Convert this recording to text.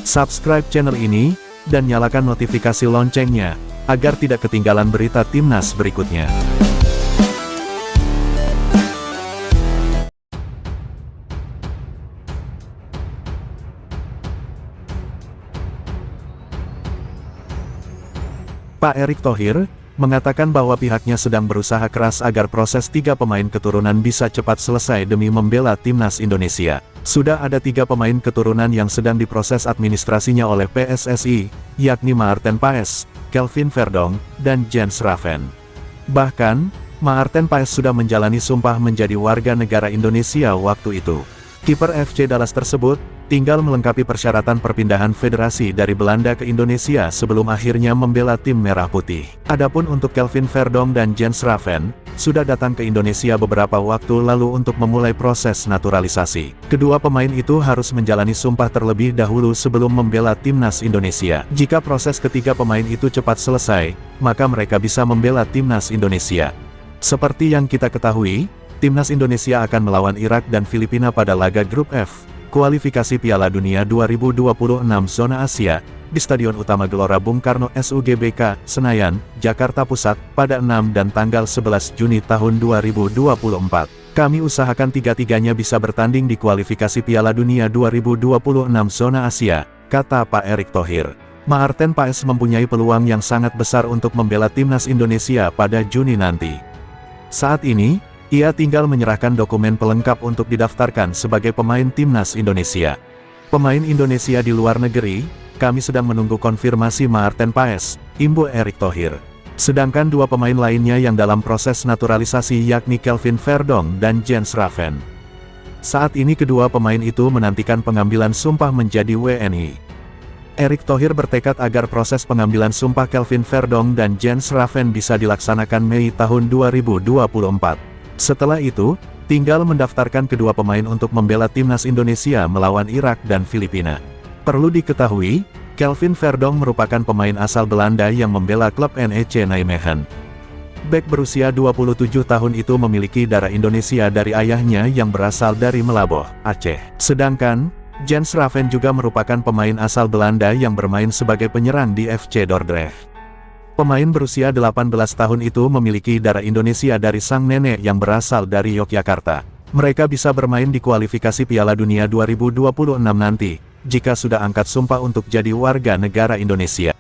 Subscribe channel ini, dan nyalakan notifikasi loncengnya, agar tidak ketinggalan berita timnas berikutnya. Pak Erick Thohir mengatakan bahwa pihaknya sedang berusaha keras agar proses 3 pemain keturunan bisa cepat selesai demi membela timnas Indonesia. Sudah ada 3 pemain keturunan yang sedang diproses administrasinya oleh PSSI, yakni Maarten Paes, Kelvin Verdonk, dan Jens Schraven. Bahkan, Maarten Paes sudah menjalani sumpah menjadi warga negara Indonesia waktu itu. Kiper FC Dallas tersebut tinggal melengkapi persyaratan perpindahan federasi dari Belanda ke Indonesia sebelum akhirnya membela tim Merah Putih. Adapun untuk Kelvin Verdonk dan Jens Schraven, sudah datang ke Indonesia beberapa waktu lalu untuk memulai proses naturalisasi. Kedua pemain itu harus menjalani sumpah terlebih dahulu sebelum membela timnas Indonesia. Jika proses ketiga pemain itu cepat selesai, maka mereka bisa membela timnas Indonesia. Seperti yang kita ketahui, timnas Indonesia akan melawan Irak dan Filipina pada laga grup F, kualifikasi Piala Dunia 2026 zona Asia, di Stadion Utama Gelora Bung Karno SUGBK, Senayan, Jakarta Pusat, pada 6 dan tanggal 11 Juni tahun 2024. Kami usahakan tiga-tiganya bisa bertanding di kualifikasi Piala Dunia 2026 zona Asia, kata Pak Erick Thohir. Maarten Paes mempunyai peluang yang sangat besar untuk membela timnas Indonesia pada Juni nanti. Saat ini, ia tinggal menyerahkan dokumen pelengkap untuk didaftarkan sebagai pemain timnas Indonesia. Pemain Indonesia di luar negeri, kami sedang menunggu konfirmasi Maarten Paes, imbu Erick Thohir. Sedangkan 2 pemain lainnya yang dalam proses naturalisasi yakni Kelvin Verdonk dan Jens Schraven. Saat ini kedua pemain itu menantikan pengambilan sumpah menjadi WNI. Erick Thohir bertekad agar proses pengambilan sumpah Kelvin Verdonk dan Jens Schraven bisa dilaksanakan Mei tahun 2024. Setelah itu, tinggal mendaftarkan kedua pemain untuk membela timnas Indonesia melawan Irak dan Filipina. Perlu diketahui, Kelvin Verdonk merupakan pemain asal Belanda yang membela klub NEC Nijmegen. Bek berusia 27 tahun itu memiliki darah Indonesia dari ayahnya yang berasal dari Melaboh, Aceh. Sedangkan, Jens Schraven juga merupakan pemain asal Belanda yang bermain sebagai penyerang di FC Dordrecht. Pemain berusia 18 tahun itu memiliki darah Indonesia dari sang nenek yang berasal dari Yogyakarta. Mereka bisa bermain di kualifikasi Piala Dunia 2026 nanti, jika sudah angkat sumpah untuk jadi warga negara Indonesia.